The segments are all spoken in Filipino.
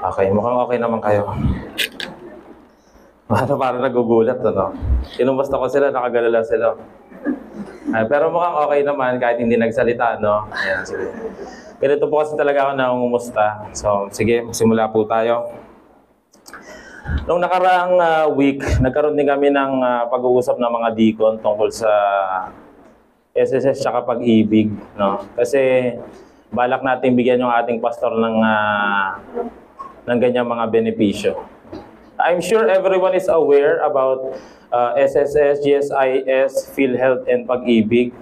Okay, mukhang okay naman kayo. Parang nagugulat, ano? Kinumusta ko sila, nakagalala sila. Pero mukhang okay naman kahit hindi nagsalita, no? Ayan, sige. Ganito po kasi talaga ako nangungumusta. So, sige, simula po tayo. Nung nakaraang week, nagkaroon din kami ng pag-uusap ng mga deacon tungkol sa SSS tsaka pag-ibig, no? Kasi balak natin bigyan yung ating pastor ng ganyang mga benepisyo. I'm sure everyone is aware about SSS, GSIS, PhilHealth, and Pag-ibig.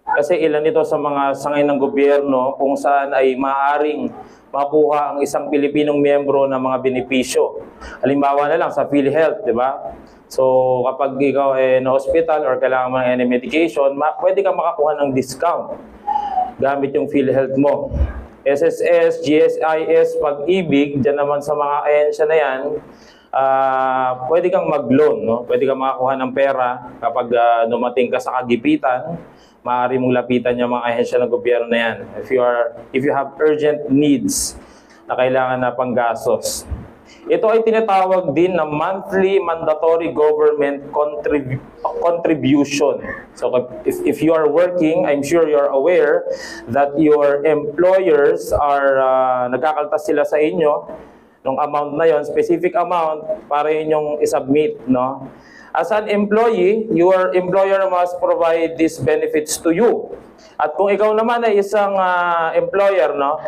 Kasi ilan ito sa mga sangay ng gobyerno kung saan ay maaaring makuha ang isang Pilipinong miyembro ng mga benepisyo. Halimbawa na lang sa PhilHealth, di ba? So kapag ikaw ay na-hospital or kailangan mo ng any medication, pwede kang makakuha ng discount gamit yung PhilHealth mo. SSS, GSIS, Pag-ibig, dyan naman sa mga ahensya na yan, pwede kang mag-loan, no? Pwede kang makakuha ng pera kapag dumating ka sa kagipitan, maaari mong lapitan yung mga ahensya ng gobyerno na yan. If you have urgent needs na kailangan na panggastos. Ito ay tinatawag din na monthly mandatory government contribution. So if you are working, I'm sure you're aware that your employers are nagkakaltas sila sa inyo nung amount na yon, specific amount para yun yung isubmit, no? As an employee, your employer must provide these benefits to you. At kung ikaw naman ay isang employer, no,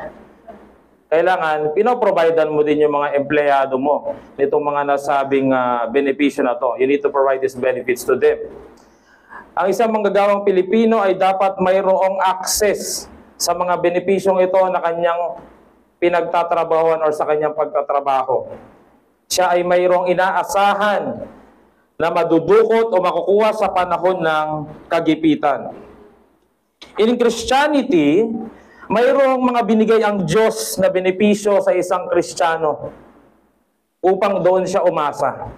kailangan pinoprovidean mo din yung mga empleyado mo nitong mga nasabing benepisyo na to. You need to provide these benefits to them. Ang isang manggagawang Pilipino ay dapat mayroong access sa mga benepisyong ito na kanyang pinagtatrabahuan or sa kanyang pagtatrabaho. Siya ay mayroong inaasahan na madudukot o makukuha sa panahon ng kagipitan. In Christianity, mayroong mga binigay ang Diyos na benepisyo sa isang Kristiyano upang doon siya umasa.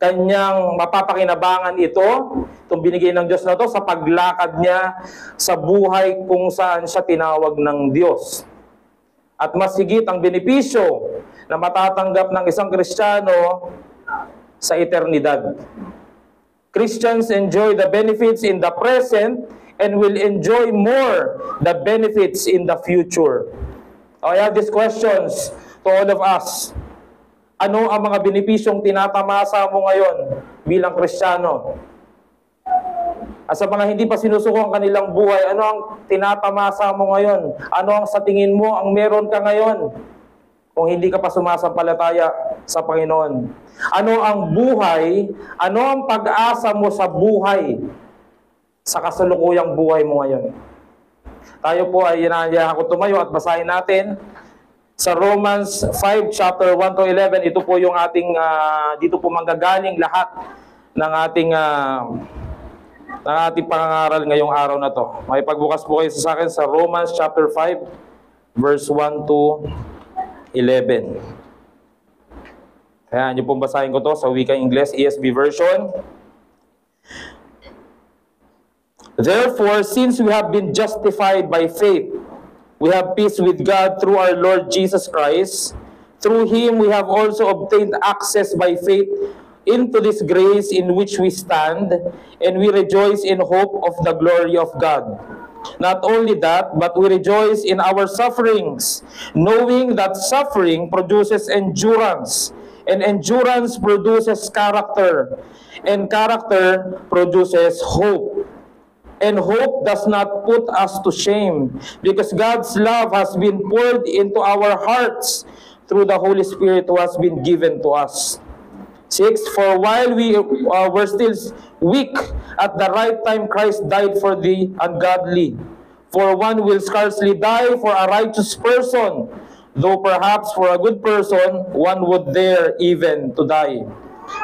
Kanyang mapapakinabangan itong binigay ng Diyos na ito sa paglakad niya sa buhay kung saan siya tinawag ng Diyos. At mas higit ang benepisyo na matatanggap ng isang Kristiyano sa eternidad. Christians enjoy the benefits in the present and will enjoy more the benefits in the future. I have these questions to all of us. Ano ang mga benepisyong tinatamasa mo ngayon bilang Kristiyano? At sa mga hindi pa sinusuko ang kanilang buhay, ano ang tinatamasa mo ngayon? Ano ang sa tingin mo ang meron ka ngayon kung hindi ka pa sumasampalataya sa Panginoon? Ano ang buhay? Ano ang pag-asa mo sa buhay? Sa kasalukuyang buhay mo ngayon. Tayo po ay inaanyayahan ko tumayo at basahin natin sa Romans 5, chapter 1 to 11. Ito po yung ating, dito po manggagaling lahat ng ating pangangaral ngayong araw na to. May pagbukas po kayo sa akin sa Romans chapter 5, verse 1 to 11. Ayan, yung pong basahin ko to sa wikang Ingles, ESV version. Therefore, since we have been justified by faith, we have peace with God through our Lord Jesus Christ. Through Him we have also obtained access by faith into this grace in which we stand, and we rejoice in hope of the glory of God. Not only that, but we rejoice in our sufferings, knowing that suffering produces endurance, and endurance produces character, and character produces hope. And hope does not put us to shame, because God's love has been poured into our hearts through the Holy Spirit who has been given to us. 6, for while we were still weak, at the right time Christ died for the ungodly. For one will scarcely die for a righteous person, though perhaps for a good person one would dare even to die.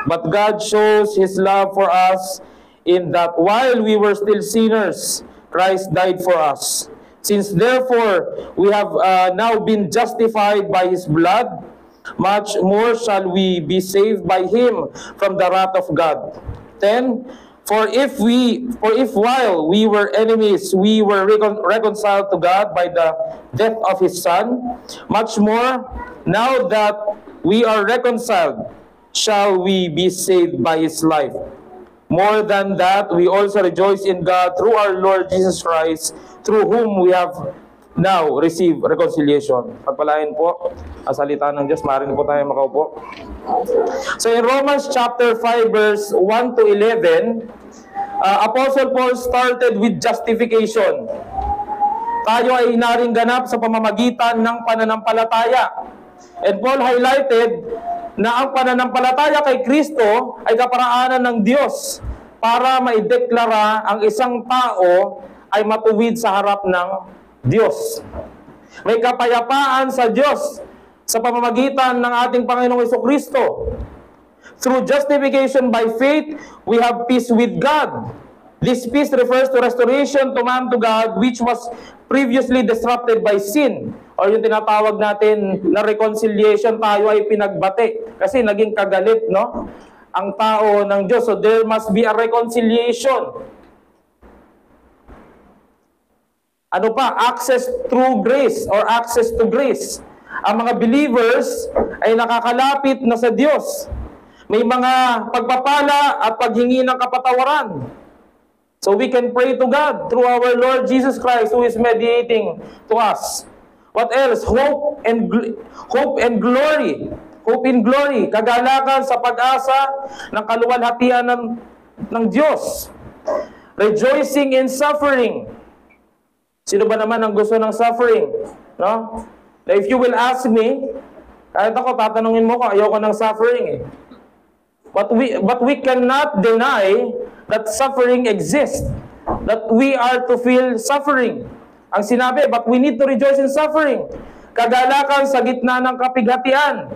But God shows His love for us in that while we were still sinners, Christ died for us. Since therefore we have now been justified by His blood, much more shall we be saved by Him from the wrath of God. 10, For if while we were enemies, we were reconciled to God by the death of His Son, much more, now that we are reconciled, shall we be saved by His life. More than that, we also rejoice in God through our Lord Jesus Christ, through whom we have now received reconciliation. Pagpalain po ang salita ng Diyos. Maaari po tayo makaupo. So in Romans chapter 5 verse 1 to 11, Apostle Paul started with justification. Tayo ay inaring ganap sa pamamagitan ng pananampalataya. And Paul highlighted na ang pananampalataya kay Kristo ay kaparaanan ng Diyos para maideklara ang isang tao ay matuwid sa harap ng Diyos. May kapayapaan sa Diyos sa pamamagitan ng ating Panginoong Jesucristo. Through justification by faith, we have peace with God. This peace refers to restoration to man to God, which was previously disrupted by sin. O yung tinatawag natin na reconciliation, tayo ay pinagbati. Kasi naging kagalit, no? Ang tao ng Diyos. So there must be a reconciliation. Ano pa? Access through grace or access to grace. Ang mga believers ay nakakalapit na sa Diyos. May mga pagpapala at paghingi ng kapatawaran. So we can pray to God through our Lord Jesus Christ who is mediating to us. What else? Hope and glory. Hope in glory. Kagalakan sa pag-asa ng kaluwalhatian ng Diyos. Rejoicing in suffering. Sino ba naman ang gusto ng suffering? No? Now, if you will ask me, kahit ako, tatanungin mo ko, ayoko ng suffering eh. But we cannot deny that suffering exists. That we are to feel suffering. Ang sinabi, but we need to rejoice in suffering. Kagalakan sa gitna ng kapighatian.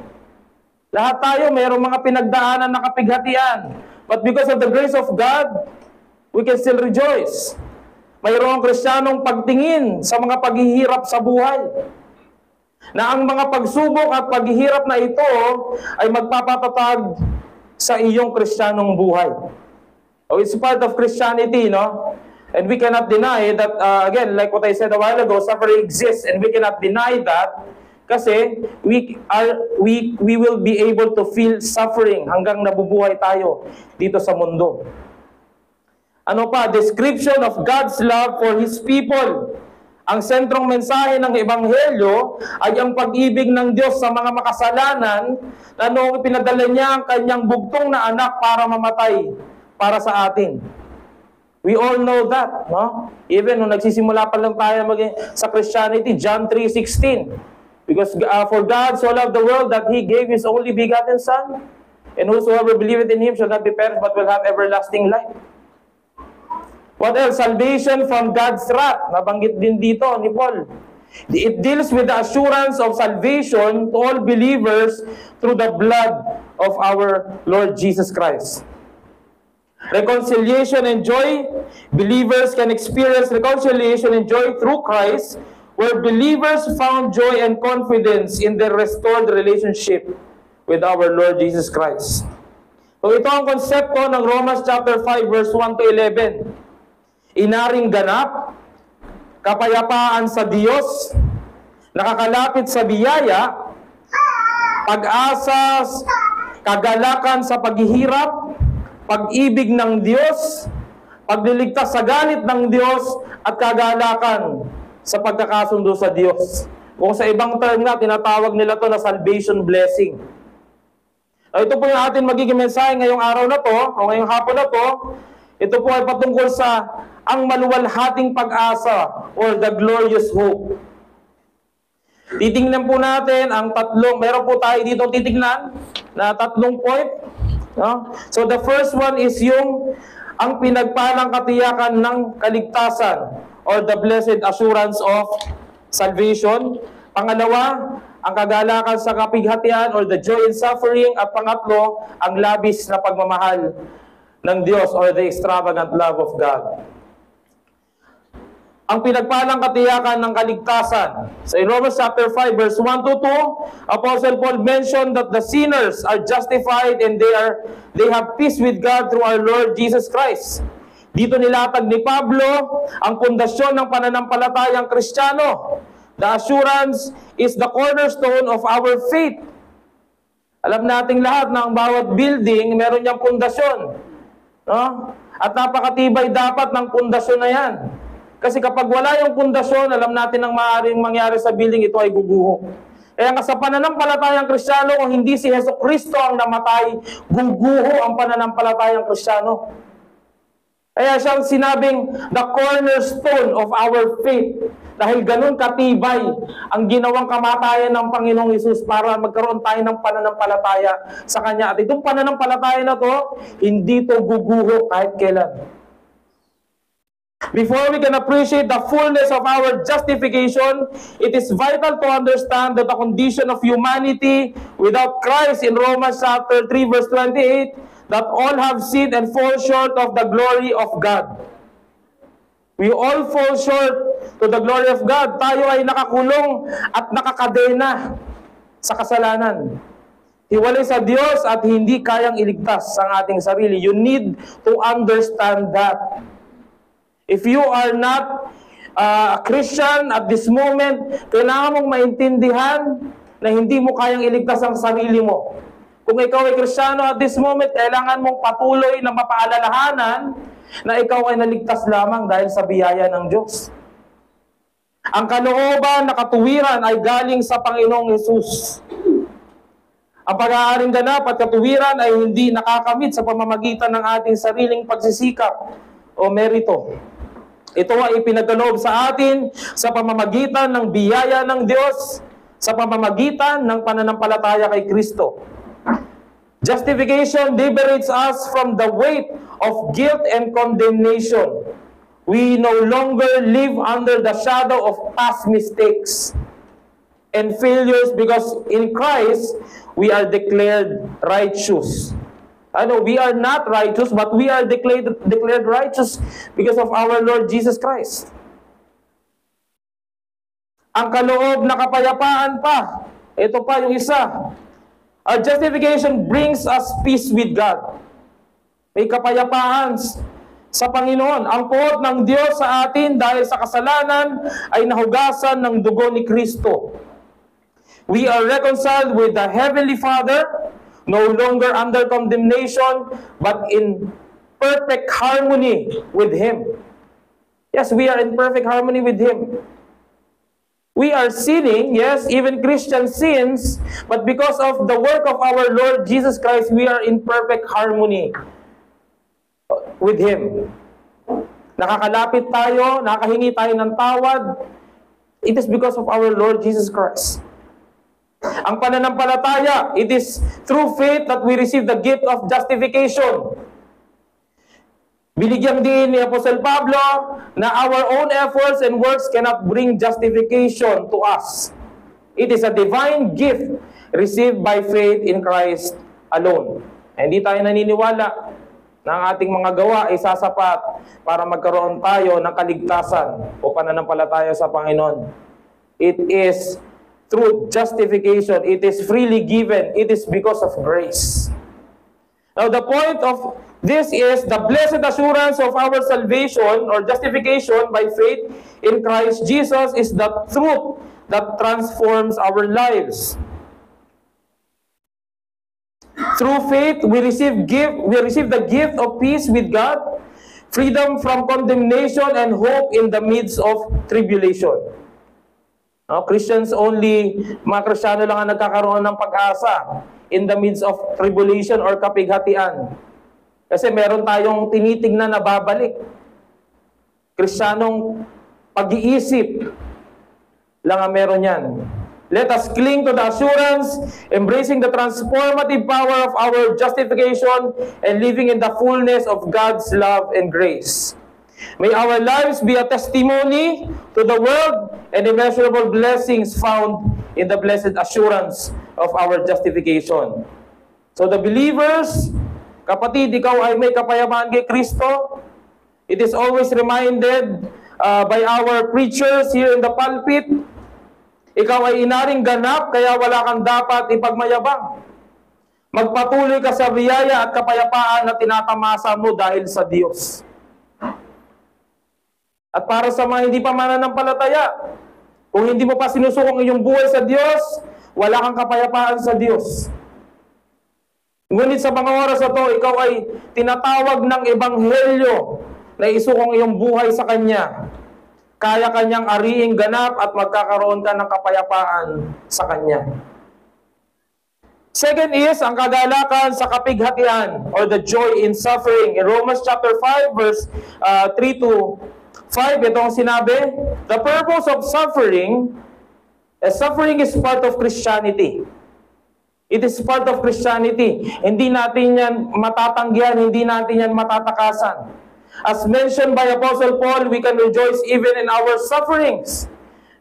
Lahat tayo mayroong mga pinagdaanan na kapighatian. But because of the grace of God, we can still rejoice. Mayroong Kristiyanong pagtingin sa mga paghihirap sa buhay. Na ang mga pagsubok at paghihirap na ito ay magpapatatag sa iyong Kristiyanong buhay. Oh, it's part of Christianity, no? And we cannot deny that, again, like what I said a while ago, suffering exists, and we cannot deny that kasi we will be able to feel suffering hanggang nabubuhay tayo dito sa mundo. Ano pa? Description of God's love for His people. Ang sentrong mensahe ng Ebanghelyo ay ang pag-ibig ng Diyos sa mga makasalanan na noong ipinadala niya ang kanyang bugtong na anak para mamatay para sa atin. We all know that, no? Even nung nagsisimula pa lang tayo sa Christianity, John 3:16. Because for God so loved the world that He gave His only begotten Son, and whosoever believeth in Him shall not be perished but will have everlasting life. What else? Salvation from God's wrath. Nabanggit din dito ni Paul. It deals with the assurance of salvation to all believers through the blood of our Lord Jesus Christ. Reconciliation and joy. Believers can experience reconciliation and joy through Christ, where believers found joy and confidence in their restored relationship with our Lord Jesus Christ. So ito ang konsepto ng Romans chapter 5 verse 1 to 11. Inaring ganap, kapayapaan sa Diyos, nakakalapit sa biyaya, pag-asa, kagalakan sa paghihirap, pag-ibig ng Diyos, pagliligtas sa galit ng Diyos, at kagalakan sa pagkakasundo sa Diyos. Kung sa ibang term nga, tinatawag nila to na salvation blessing. Ito po yung ating magiging mensahe ngayong araw na to, o ngayong hapon na to. Ito po ay patungkol sa ang maluwalhating pag-asa or the glorious hope. Titingnan po natin ang meron po tayo dito titingnan na tatlong point. No? So the first one is ang pinagpalang katiyakan ng kaligtasan or the blessed assurance of salvation. Pangalawa, ang kagalakan sa kapighatian or the joy in suffering. At pangatlo, ang labis na pagmamahal ng Diyos or the extravagant love of God. ang pinagpalang katiyakan ng kaligtasan. So in Romans chapter 5 verse 1 to 2, Apostle Paul mentioned that the sinners are justified and they have peace with God through our Lord Jesus Christ. Dito nilatag ni Pablo ang pundasyon ng pananampalatayang Kristiyano. The assurance is the cornerstone of our faith. Alam nating lahat na ang bawat building meron niyang pundasyon, no? At napakatibay dapat ng pundasyon na yan. Kasi kapag wala yung pundasyon, alam natin ang maaaring mangyari sa building, ito ay guguho. Kaya nga sa pananampalatayang Kristiyano, kung hindi si Jesucristo ang namatay, guguho ang pananampalatayang Kristiyano. Kaya siyang sinabing, the cornerstone of our faith. Dahil ganun katibay ang ginawang kamatayan ng Panginoong Hesus para magkaroon tayo ng pananampalataya sa Kanya. At itong pananampalataya na to, hindi to guguho kahit kailan. Before we can appreciate the fullness of our justification, it is vital to understand that the condition of humanity without Christ in Romans chapter 3 verse 28, that all have sinned and fall short of the glory of God. We all fall short to the glory of God. Tayo ay nakakulong at nakakadena sa kasalanan. Hiwalay sa Diyos at hindi kayang iligtas ang ating sarili. You need to understand that. If you are not a Christian at this moment, kailangan mong maintindihan na hindi mo kayang iligtas ang sarili mo. Kung ikaw ay Kristiyano at this moment, kailangan mong patuloy na mapaalalahanan na ikaw ay naligtas lamang dahil sa biyaya ng Diyos. Ang kalooban na katuwiran ay galing sa Panginoong Hesus. Ang pag-aaring ganap at katuwiran ay hindi nakakamit sa pamamagitan ng ating sariling pagsisikap o merito. Ito ay ipinagkaloob sa atin sa pamamagitan ng biyaya ng Diyos, sa pamamagitan ng pananampalataya kay Kristo. Justification liberates us from the weight of guilt and condemnation. We no longer live under the shadow of past mistakes and failures because in Christ we are declared righteous. I know we are not righteous, but we are declared righteous because of our Lord Jesus Christ. Ang kaloob na kapayapaan pa, ito pa yung isa. Our justification brings us peace with God. May kapayapaan sa Panginoon. Ang puot ng Diyos sa atin dahil sa kasalanan ay nahugasan ng dugo ni Kristo. We are reconciled with the Heavenly Father, no longer under condemnation, but in perfect harmony with Him. Yes, we are in perfect harmony with Him. We are sinning, yes, even Christian sins, but because of the work of our Lord Jesus Christ, we are in perfect harmony with Him. Nakakalapit tayo, nakahingi tayo ng tawad. It is because of our Lord Jesus Christ. Ang pananampalataya, it is through faith that we receive the gift of justification. Binigyan din ni Apostle Pablo na our own efforts and works cannot bring justification to us. It is a divine gift received by faith in Christ alone. Hindi tayo naniniwala na ang ating mga gawa ay sasapat para magkaroon tayo ng kaligtasan o pananampalataya sa Panginoon. It is through justification. It is freely given. It is because of grace. Now, the point of this is the blessed assurance of our salvation or justification by faith in Christ Jesus is the truth that transforms our lives. Through faith, we receive the gift of peace with God, freedom from condemnation, and hope in the midst of tribulation. Christians only, mga Kristiyano lang ang nagkakaroon ng pag-asa in the midst of tribulation or kapighatian. Kasi meron tayong tinitingnan na babalik. Kristiyanong pag-iisip lang ang meron yan. Let us cling to the assurance, embracing the transformative power of our justification and living in the fullness of God's love and grace. May our lives be a testimony to the world and immeasurable blessings found in the blessed assurance of our justification. So the believers, kapatid, ikaw ay may kapayapaan kay Kristo. It is always reminded by our preachers here in the pulpit. Ikaw ay inaring ganap, kaya wala kang dapat ipagmayabang. Magpatuloy ka sa biyaya at kapayapaan na tinatamasa mo dahil sa Diyos. At para sa mga hindi pa mananampalataya, kung hindi mo pa sinusukong iyong buhay sa Diyos, wala kang kapayapaan sa Diyos. Ngunit sa mga oras na ito, ikaw ay tinatawag ng ebanghelyo na isukong iyong buhay sa Kanya. Kaya Kanyang ariing ganap at magkakaroon ka ng kapayapaan sa Kanya. Second is, ang kagalakan sa kapighatian or the joy in suffering. In Romans chapter 5, verse 3 to 5, ito ang sinabi, the purpose of suffering is part of Christianity. It is part of Christianity. Hindi natin yan matatanggihan, hindi natin yan matatakasan. As mentioned by Apostle Paul, we can rejoice even in our sufferings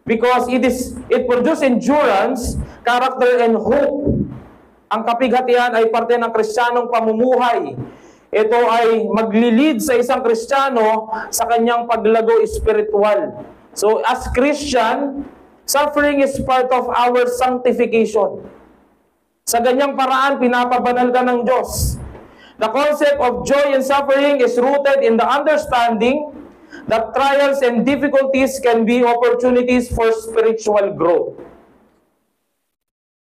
because it produces endurance, character, and hope. Ang kapighatian ay parte ng Kristiyanong pamumuhay. Ito ay maglilid sa isang Kristiyano sa kanyang paglago espiritual. So as Christian, suffering is part of our sanctification. Sa ganyang paraan, pinapabanal ka ng Diyos. The concept of joy and suffering is rooted in the understanding that trials and difficulties can be opportunities for spiritual growth,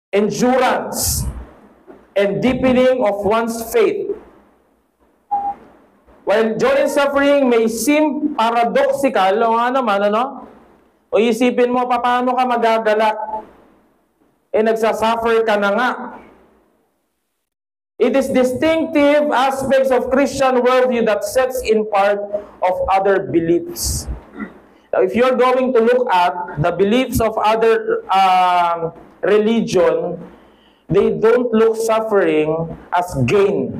endurance, and deepening of one's faith. While joy and suffering may seem paradoxical, o isipin mo, paano ka magagalak? Nagsasuffer ka na nga. It is distinctive aspects of Christian worldview that sets in part of other beliefs. Now, if you're going to look at the beliefs of other religion, they don't look suffering as gain.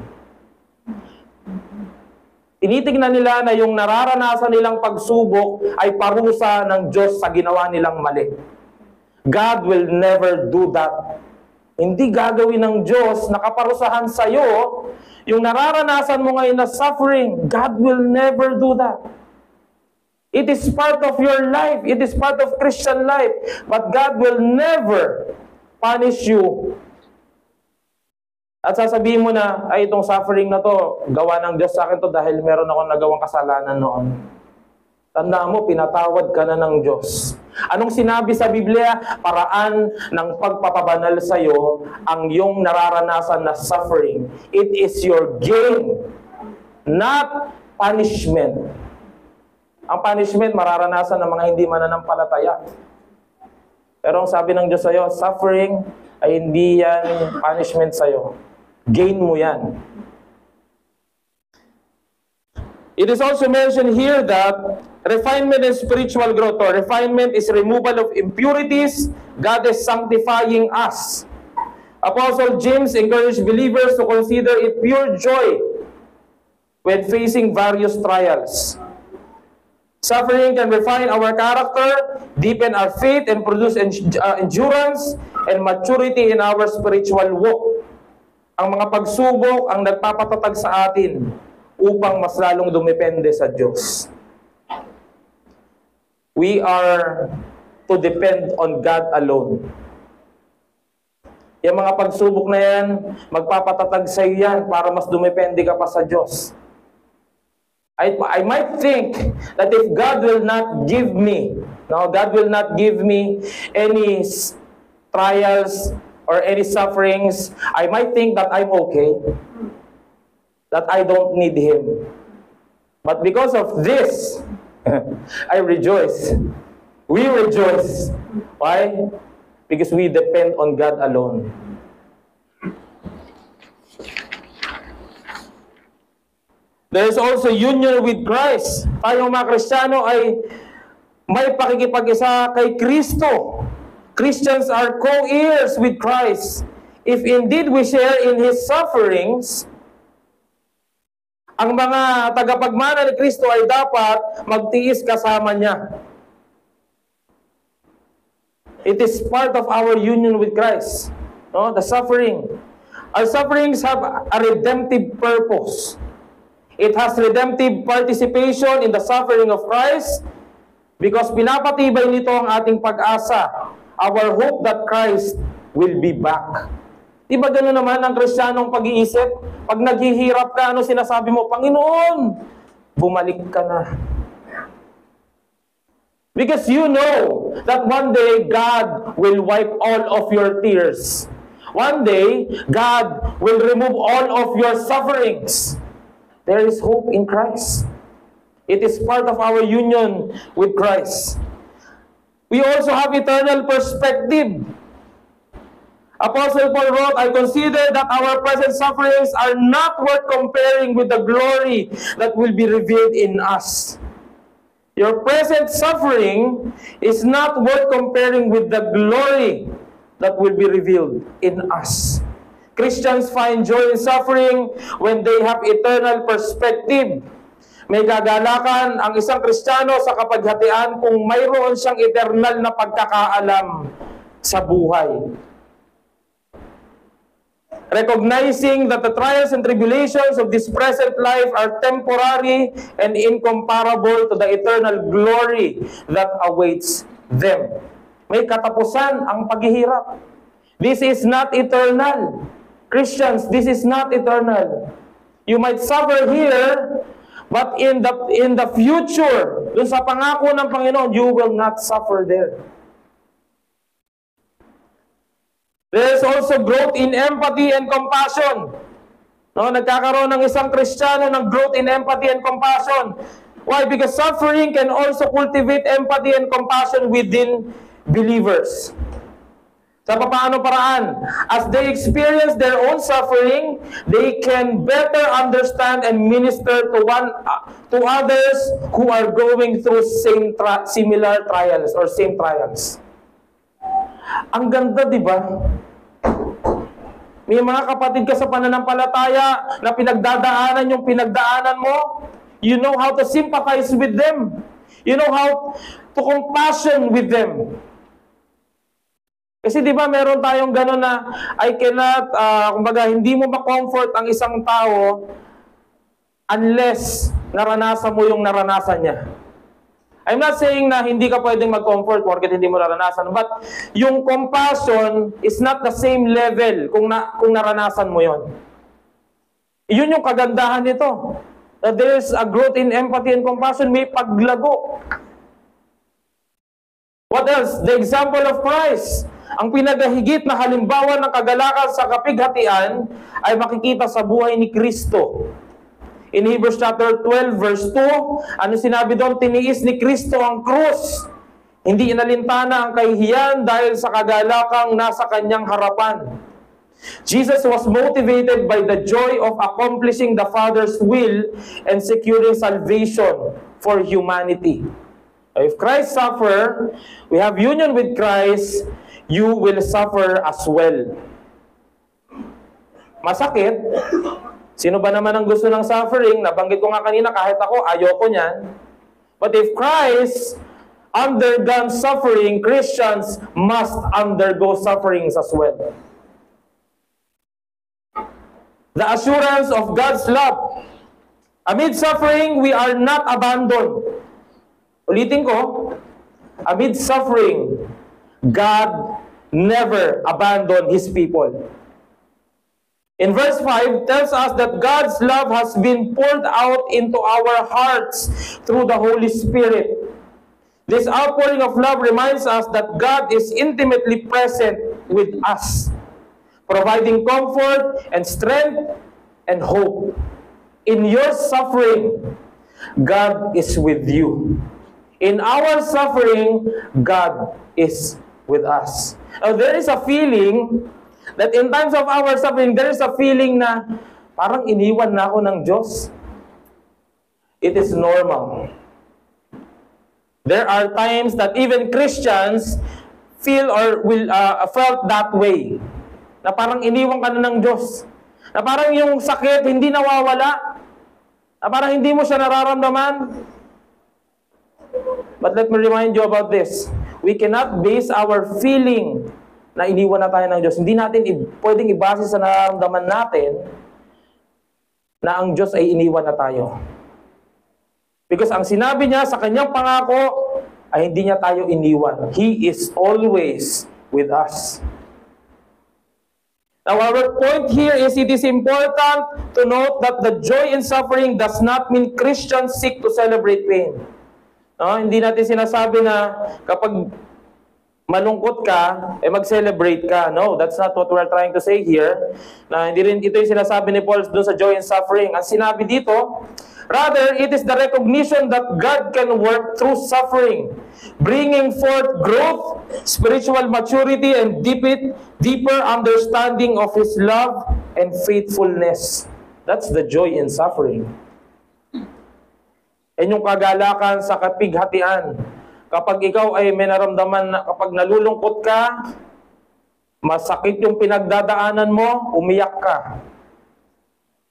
Tinitingnan nila na yung nararanasan nilang pagsubok ay parusa ng Diyos sa ginawa nilang mali. God will never do that. Hindi gagawin ng Diyos na kaparusahan sa iyo yung nararanasan mo ngayon na suffering. God will never do that. It is part of your life. It is part of Christian life. But God will never punish you. At sasabihin mo na, ay itong suffering na to, gawa ng Diyos sa akin to dahil meron akong nagawang kasalanan noon. Tandaan mo, pinatawad ka na ng Diyos. Anong sinabi sa Biblia? Paraan ng pagpapabanal sa iyo ang iyong nararanasan na suffering. It is your gain, not punishment. Ang punishment, mararanasan ng mga hindi mananampalataya. Pero ang sabi ng Diyos sa iyo, suffering ay hindi yan punishment sa iyo. Gain mo yan. It is also mentioned here that refinement and spiritual growth, or refinement is removal of impurities. God is sanctifying us. Apostle James encouraged believers to consider it pure joy when facing various trials. Suffering can refine our character, deepen our faith, and produce endurance and maturity in our spiritual walk. Ang mga pagsubok ang nagpapatatag sa atin upang mas lalong dumepende sa Diyos. We are to depend on God alone. Yung mga pagsubok na yan, magpapatatag sa iyo yan para mas dumepende ka pa sa Diyos. I might think that if God will not give me, God will not give me any trials or any sufferings, I might think that I'm okay, that I don't need Him. But because of this, I rejoice. We rejoice. Why? Because we depend on God alone. There is also union with Christ. Tayong mga Kristiyano ay may pakikipag-isa kay Kristo. Christians are co-heirs with Christ. If indeed we share in His sufferings, ang mga tagapagmana ni Kristo ay dapat magtiis kasama niya. It is part of our union with Christ. The suffering. Our sufferings have a redemptive purpose. It has redemptive participation in the suffering of Christ. Because pinapatibay nito ang ating pag-asa, our hope that Christ will be back. Diba gano'n naman ang Kristiyanong pag-iisip? Pag naghihirap ka, ano sinasabi mo? Panginoon, bumalik ka na. Because you know that one day God will wipe all of your tears. One day, God will remove all of your sufferings. There is hope in Christ. It is part of our union with Christ. We also have eternal perspective. Apostle Paul wrote, I consider that our present sufferings are not worth comparing with the glory that will be revealed in us. Your present suffering is not worth comparing with the glory that will be revealed in us. Christians find joy in suffering when they have eternal perspective. May kagalakan ang isang Kristiyano sa kapaghatian kung mayroon siyang eternal na pagkakaalam sa buhay. Recognizing that the trials and tribulations of this present life are temporary and incomparable to the eternal glory that awaits them. May katapusan ang paghihirap. This is not eternal. Christians, this is not eternal. You might suffer here, but in the future, dun sa pangako ng Panginoon, you will not suffer there. There is also growth in empathy and compassion. No, nagkakaroon ng isang Kristiyano ng growth in empathy and compassion. Why? Because suffering can also cultivate empathy and compassion within believers. Sa paano paraan? As they experience their own suffering, they can better understand and minister to others who are going through similar trials or same trials. Ang ganda, di ba? May mga kapatid ka sa pananampalataya na pinagdadaanan yung pinagdaanan mo. You know how to sympathize with them. You know how to compassion with them. Kasi di ba meron tayong gano'n na I cannot, kumbaga, hindi mo ma-comfort ang isang tao unless naranasan mo yung naranasan niya. I'm not saying na hindi ka pwedeng mag-comfort porket hindi mo naranasan, but yung compassion is not the same level kung naranasan mo yon. Yun yung kagandahan nito. That there is a growth in empathy and compassion, may paglago. What else? The example of Christ. Ang pinagahigit na halimbawa ng kagalakan sa kapighatian ay makikita sa buhay ni Kristo. In Hebrews chapter 12 verse 2, ano sinabi doon? Tiniis ni Kristo ang krus. Hindi inalintana ang kahihiyan dahil sa kagalakang nasa kanyang harapan. Jesus was motivated by the joy of accomplishing the Father's will and securing salvation for humanity. If Christ suffered, we have union with Christ, you will suffer as well. Masakit. Sino ba naman ang gusto ng suffering? Nabanggit ko nga kanina, kahit ako, ayoko niyan. But if Christ undergone suffering, Christians must undergo sufferings as well. The assurance of God's love. Amid suffering, we are not abandoned. Ulitin ko, amid suffering, God never abandoned His people. In verse 5, tells us that God's love has been poured out into our hearts through the Holy Spirit. This outpouring of love reminds us that God is intimately present with us, providing comfort and strength and hope. In your suffering, God is with you. In our suffering, God is with us. Now, there is a feeling that in times of our suffering, there is a feeling na parang iniwan na ako ng Diyos. It is normal. There are times that even Christians feel or felt that way. Na parang iniwan ka na ng Diyos. Na parang yung sakit hindi nawawala. Na parang hindi mo siya nararamdaman. But let me remind you about this. We cannot base our feeling na iniwan na tayo ng Diyos. Hindi natin pwedeng ibase sa nararamdaman natin na ang Diyos ay iniwan na tayo. Because ang sinabi niya sa kanyang pangako, ay hindi niya tayo iniwan. He is always with us. Now, our point here is it is important to note that the joy in suffering does not mean Christians seek to celebrate pain. No, hindi natin sinasabi na kapag malungkot ka, mag-celebrate ka. No, that's not what we're trying to say here. Na hindi rin ito yung sinasabi ni Paul doon sa joy in suffering. Ang sinabi dito, rather, it is the recognition that God can work through suffering, bringing forth growth, spiritual maturity, and deeper understanding of His love and faithfulness. That's the joy in suffering. And yung kagalakan sa kapighatian. Kapag ikaw ay may naramdaman na kapag nalulungkot ka, masakit yung pinagdadaanan mo, umiyak ka.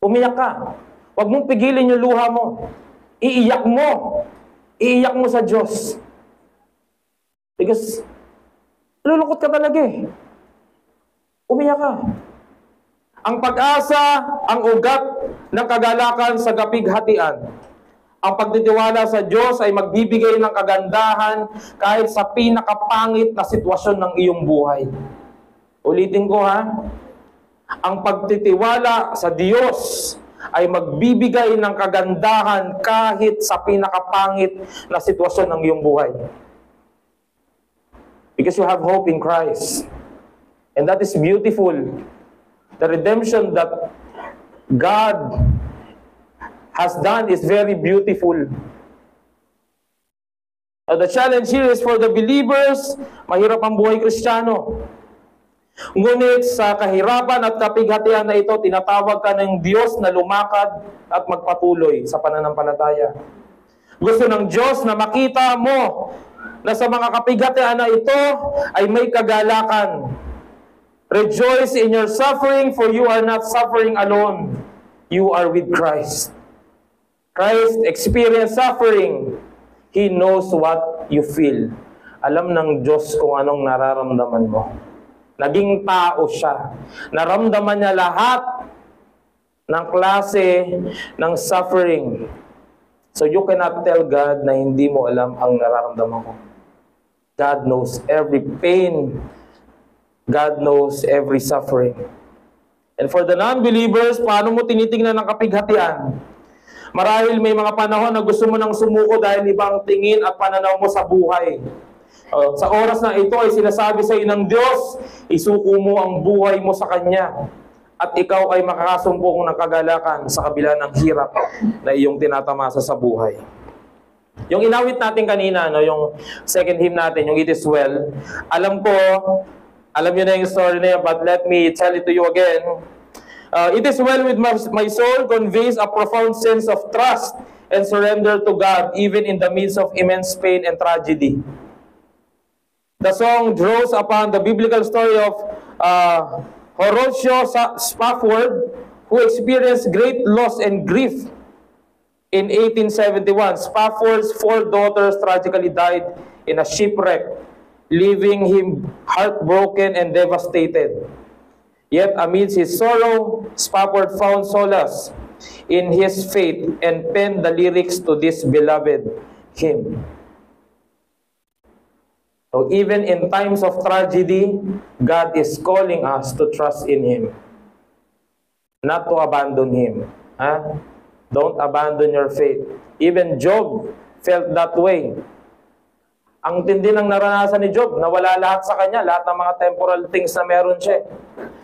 Umiyak ka. Huwag mong pigilin yung luha mo. Iiyak mo. Iiyak mo sa Diyos. Because, nalulungkot ka talaga eh. Umiyak ka. Ang pag-asa, ang ugat ng kagalakan sa kapighatian. Ang pagtitiwala sa Diyos ay magbibigay ng kagandahan kahit sa pinakapangit na sitwasyon ng iyong buhay. Ulitin ko ha. Ang pagtitiwala sa Diyos ay magbibigay ng kagandahan kahit sa pinakapangit na sitwasyon ng iyong buhay. Because you have hope in Christ. And that is beautiful. The redemption that God has done is very beautiful. The challenge here is for the believers, mahirap ang buhay Kristiyano. Ngunit sa kahirapan at kapighatian na ito, tinatawag ka ng Diyos na lumakad at magpatuloy sa pananampalataya. Gusto ng Diyos na makita mo na sa mga kapighatian na ito ay may kagalakan. Rejoice in your suffering, for you are not suffering alone. You are with Christ. Christ experienced suffering. He knows what you feel. Alam ng Diyos kung anong nararamdaman mo. Naging tao siya. Naramdaman niya lahat ng klase ng suffering. So you cannot tell God na hindi mo alam ang nararamdaman ko. God knows every pain. God knows every suffering. And for the non-believers, paano mo tinitingnan ng kapighatian? Marahil may mga panahon na gusto mo nang sumuko dahil ibang tingin at pananaw mo sa buhay. Sa oras na ito ay sinasabi sa iyo ng Diyos, isuko mo ang buhay mo sa Kanya. At ikaw ay makakasumpong ng kagalakan sa kabila ng hirap na iyong tinatamasa sa buhay. Yung inawit natin kanina, no, yung second hymn natin, yung It Is Well, alam nyo na yung story na yan, but let me tell it to you again. It is well with my soul conveys a profound sense of trust and surrender to God even in the midst of immense pain and tragedy. The song draws upon the biblical story of Horatio Spafford, who experienced great loss and grief in 1871. Spafford's 4 daughters tragically died in a shipwreck, leaving him heartbroken and devastated. Yet amidst his sorrow, Spafford found solace in his faith and penned the lyrics to this beloved hymn. So even in times of tragedy, God is calling us to trust in Him, not to abandon Him. Don't abandon your faith. Even Job felt that way. Ang tindi ng naranasan ni Job, nawala lahat sa kanya, lahat ng mga temporal things na meron siya.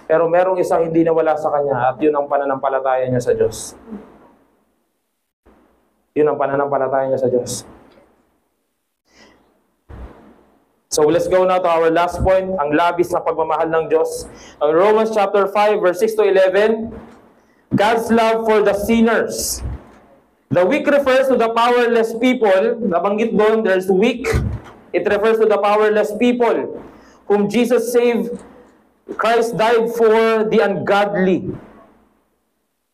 Pero merong isang hindi nawala sa kanya, at yun ang pananampalataya niya sa Diyos. Yun ang pananampalataya niya sa Diyos. So let's go now to our last point, ang labis na pagmamahal ng Diyos. Romans chapter 5, verse 6 to 11, God's love for the sinners. The weak refers to the powerless people. Nabanggit doon, there's weak. It refers to the powerless people whom Jesus saved. Christ died for the ungodly.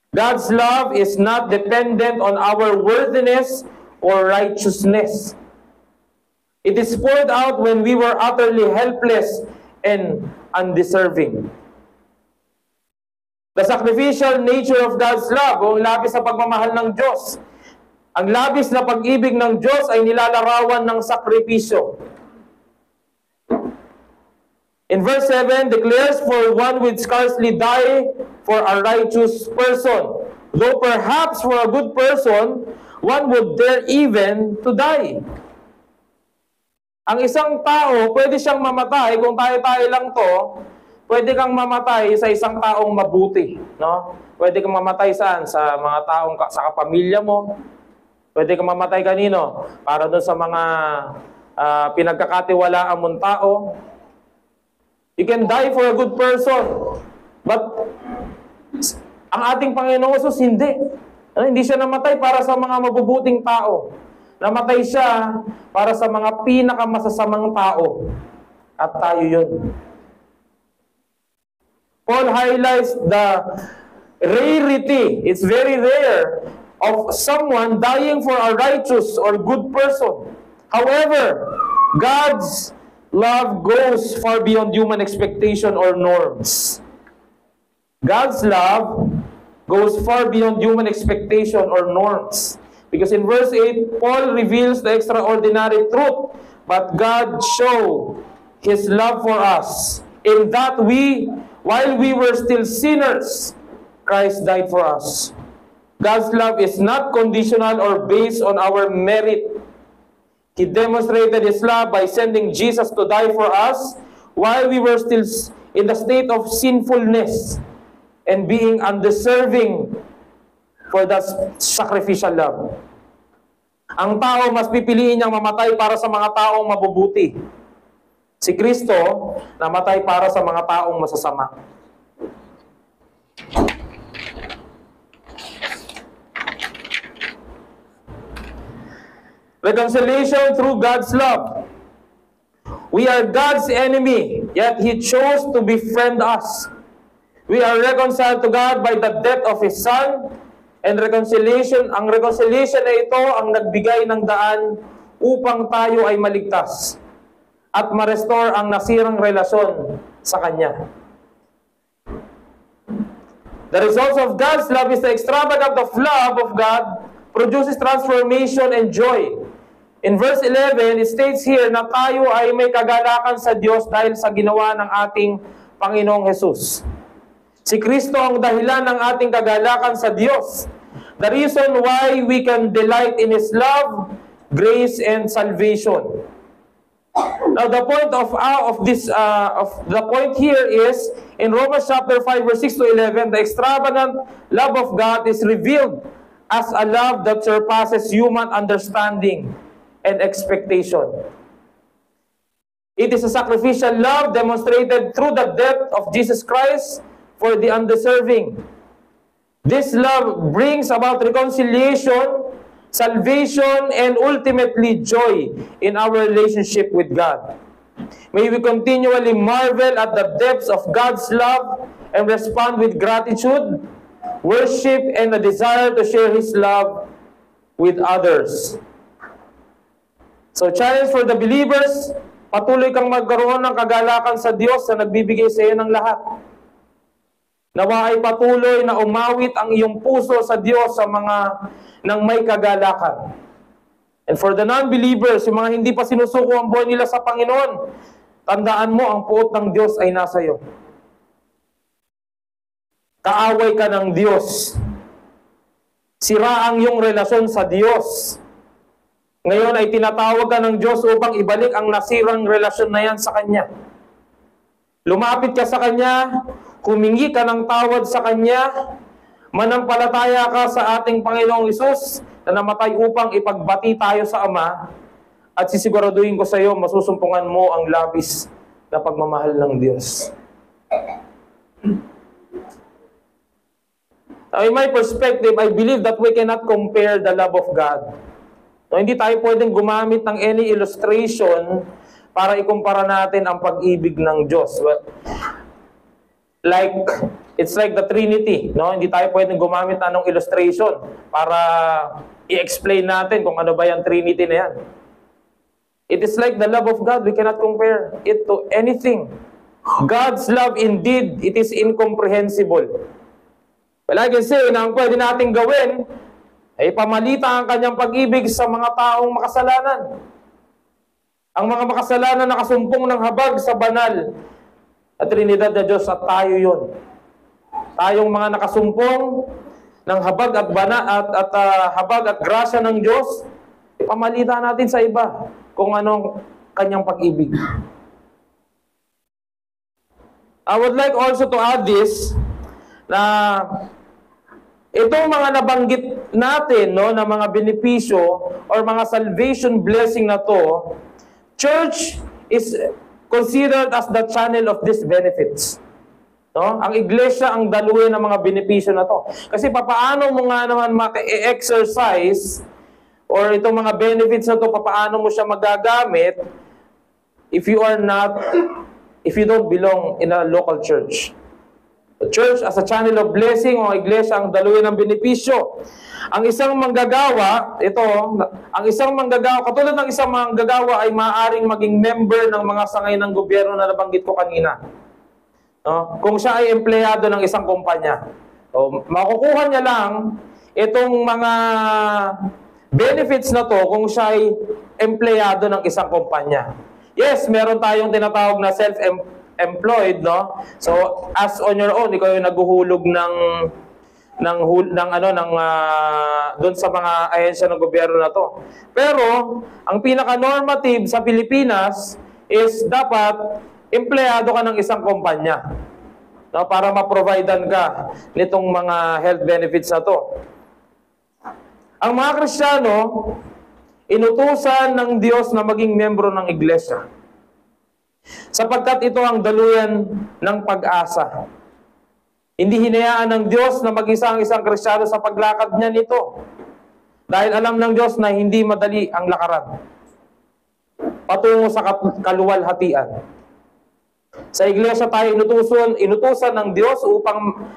God's love is not dependent on our worthiness or righteousness. It is poured out when we were utterly helpless and undeserving. The sacrificial nature of God's love, o labis sa pagmamahal ng Diyos, Ang labis na pag-ibig ng Diyos ay nilalarawan ng sakripisyo. In verse 7 declares, "For one would scarcely die for a righteous person, though perhaps for a good person, one would dare even to die." Ang isang tao, pwede siyang mamatay, kung tayo-tayo lang to, pwede kang mamatay sa isang taong mabuti. No? Pwede kang mamatay saan? Sa mga taong, sa kapamilya mo. Pwede kang mamatay kanino? Para doon sa mga pinagkakatiwalaan mong tao. You can die for a good person. But ang ating Panginoon Jesus hindi. Hindi siya namatay para sa mga mabubuting tao. Namatay siya para sa mga pinakamasasamang tao. At tayo yun. Paul highlights the rarity, it's very rare, of someone dying for a righteous or good person. However, God's love goes far beyond human expectation or norms. God's love goes far beyond human expectation or norms. Because in verse 8, Paul reveals the extraordinary truth, but God showed His love for us in that while we were still sinners, Christ died for us. God's love is not conditional or based on our merit. He demonstrated His love by sending Jesus to die for us while we were still in the state of sinfulness and being undeserving for that sacrificial love. Ang tao mas pipiliin niyang mamatay para sa mga taong mabubuti. Si Kristo namatay para sa mga taong masasama. Reconciliation through God's love. We are God's enemy, yet He chose to befriend us. We are reconciled to God by the death of His Son, and ang reconciliation na ito ang nagbigay ng daan upang tayo ay maligtas at ma-restore ang nasirang relasyon sa Kanya. The result of God's love is the extravagant of love of God produces transformation and joy. In verse 11, it states here na tayo ay may kagalakan sa Diyos dahil sa ginawa ng ating Panginoong Jesus. Si Kristo ang dahilan ng ating kagalakan sa Diyos. The reason why we can delight in His love, grace, and salvation. Now, the point of the point here is in Romans chapter 5, verse 6 to 11, the extravagant love of God is revealed as a love that surpasses human understanding and expectation. It is a sacrificial love demonstrated through the death of Jesus Christ for the undeserving. This love brings about reconciliation, salvation, and ultimately joy in our relationship with God. May we continually marvel at the depths of God's love and respond with gratitude, worship, and a desire to share His love with others. So, challenge for the believers, patuloy kang magkaroon ng kagalakan sa Diyos na nagbibigay sa iyo ng lahat. Nawa ay patuloy na umawit ang iyong puso sa Diyos sa mga nang may kagalakan. And for the non-believers, yung mga hindi pa sinusuko ang buhay nila sa Panginoon, tandaan mo ang puot ng Diyos ay nasa iyo. Kaaway ka ng Diyos. Sira ang iyong relasyon sa Diyos. Ngayon ay tinatawag ka ng Diyos upang ibalik ang nasirang relasyon na yan sa Kanya. Lumapit ka sa Kanya, humingi ka ng tawad sa Kanya, manampalataya ka sa ating Panginoong Hesus na namatay upang ipagbati tayo sa Ama, at sisiguraduhin ko sa iyo, masusumpungan mo ang labis na pagmamahal ng Diyos. Now, in my perspective, I believe that we cannot compare the love of God. No, hindi tayo pwedeng gumamit ng any illustration para ikumpara natin ang pag-ibig ng Diyos. Well, it's like the Trinity. No? Hindi tayo pwedeng gumamit ng anong illustration para i-explain natin kung ano ba yung Trinity na yan. It is like the love of God. We cannot compare it to anything. God's love indeed, it is incomprehensible. Well, I can say na ang pwede natin gawin ay pamalita ang kanyang pag-ibig sa mga taong makasalanan. Ang mga makasalanan nakasumpong ng habag sa banal at Trinidad na Diyos, at tayo yun. Tayong mga nakasumpong ng habag at habag at grasya ng Diyos, ipamalita natin sa iba kung anong kanyang pag-ibig. I would like also to add this, na itong mga nabanggit natin, no, na mga benepisyo or mga salvation blessing na to, church is considered as the channel of these benefits. No? Ang iglesia ang daluyan ng mga benepisyo na to. Kasi papaano mo nga naman ma-exercise or itong mga benefits na to, papaano mo siya magagamit if you don't belong in a local church. The church as a channel of blessing o iglesia ang daluyan ng benepisyo. Ang isang manggagawa, katulad ng isang manggagawa ay maaaring maging member ng mga sangay ng gobyerno na nabanggit ko kanina. No? Kung siya ay empleyado ng isang kumpanya, makukuha niya lang itong mga benefits na to kung siya ay empleyado ng isang kumpanya. Yes, meron tayong tinatawag na self-employed, no? So, as on your own, ikaw yung naghuhulog doon sa mga ahensya ng gobyerno na to. Pero, ang pinaka-normative sa Pilipinas is dapat empleyado ka ng isang kumpanya, no, para ma-providean ka nitong mga health benefits na to. Ang mga Kristiyano, inutusan ng Diyos na maging membro ng iglesia, sapagkat ito ang daluyan ng pag-asa. Hindi hinayaan ng Diyos na mag-isa ang isang Kristiyano sa paglakad niya nito, dahil alam ng Diyos na hindi madali ang lakaran patungo sa kaluwalhatian. Sa iglesia tayo inutusan ng Diyos upang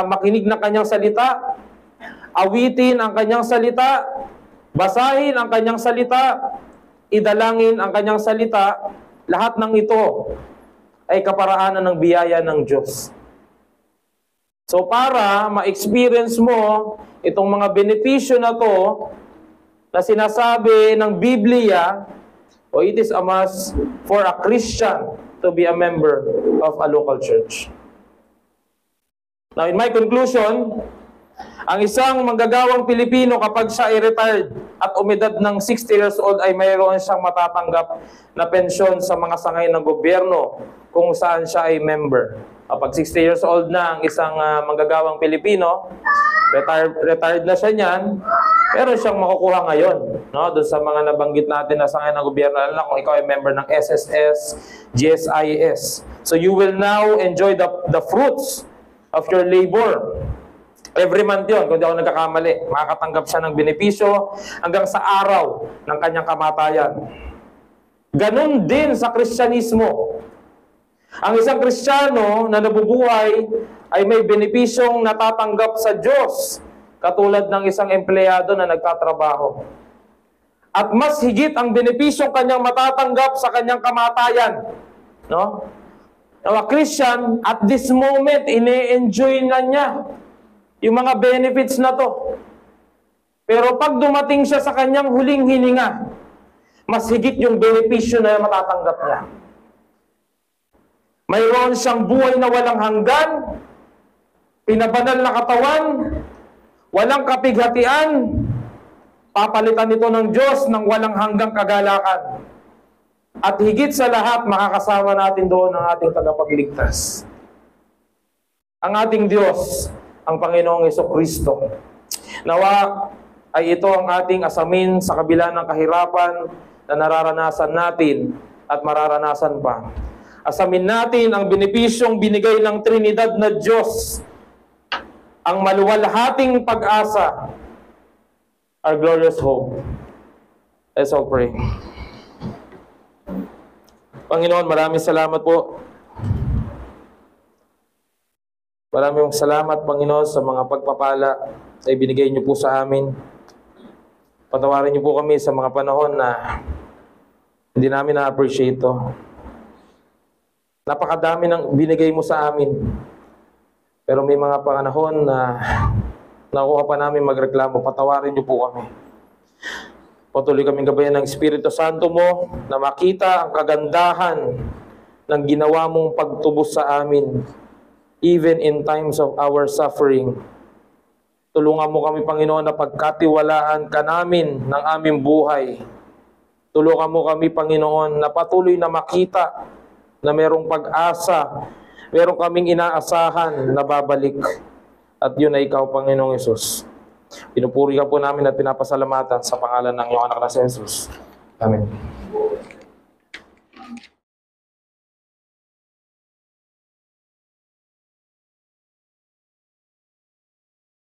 makinig ng kanyang salita, awitin ang kanyang salita, basahin ang kanyang salita, idalangin ang kanyang salita. Lahat ng ito ay kaparaanan ng biyaya ng Diyos. So para ma-experience mo itong mga benepisyo na to na sinasabi ng Biblia, it is a must for a Christian to be a member of a local church. Now, in my conclusion, ang isang manggagawang Pilipino kapag siya ay retired at umedad ng 60 years old ay mayroon siyang matatanggap na pensyon sa mga sangay ng gobyerno kung saan siya ay member. Kapag 60 years old na ang isang manggagawang Pilipino, retired na siya niyan, meron siyang makukuha ngayon, no? Doon sa mga nabanggit natin na sangay ng gobyerno, lalo na kung ikaw ay member ng SSS, GSIS. So you will now enjoy the fruits of your labor. Every month yun, kung di ako nagkakamali, makakatanggap siya ng benepisyo hanggang sa araw ng kanyang kamatayan. Ganun din sa Kristyanismo. Ang isang Kristiyano na nabubuhay ay may benepisyong natatanggap sa Diyos, katulad ng isang empleyado na nagtatrabaho. At mas higit ang benepisyong kanyang matatanggap sa kanyang kamatayan. No? Now, a Christian, at this moment, ine-enjoy na niya yung mga benefits na to. Pero pag dumating siya sa kanyang huling hininga, mas higit yung benepisyo na matatanggap niya. Mayroon siyang buhay na walang hanggan, pinabanal na katawan, walang kapighatian, papalitan ito ng Diyos ng walang hanggang kagalakan. At higit sa lahat, makakasama natin doon ang ating tagapagligtas. Ang ating Diyos, ang Panginoong Jesucristo. Nawa ay ito ang ating asamin sa kabila ng kahirapan na nararanasan natin at mararanasan pa. Asamin natin ang benepisyong binigay ng Trinidad na Diyos, ang maluwalhating pag-asa, our glorious hope. Let's all pray. Panginoon, maraming salamat po. Maraming salamat, Panginoon, sa mga pagpapala na ibinigay niyo po sa amin. Patawarin niyo po kami sa mga panahon na hindi namin na-appreciate ito. Napakadami ng binigay mo sa amin. Pero may mga panahon na nakuha pa namin magreklamo, patawarin niyo po kami. Patuloy kaming gabayan ng Espiritu Santo mo na makita ang kagandahan ng ginawa mong pagtubos sa amin, even in times of our suffering. Tulungan mo kami, Panginoon, na pagkatiwalaan ka namin ng aming buhay. Tulungan mo kami, Panginoon, na patuloy na makita na merong pag-asa, meron kaming inaasahan na babalik. At yun ay ikaw, Panginoong Hesus. Pinupuri ka po namin at pinapasalamatan sa pangalan ng iyong anak na si Jesus. Amen.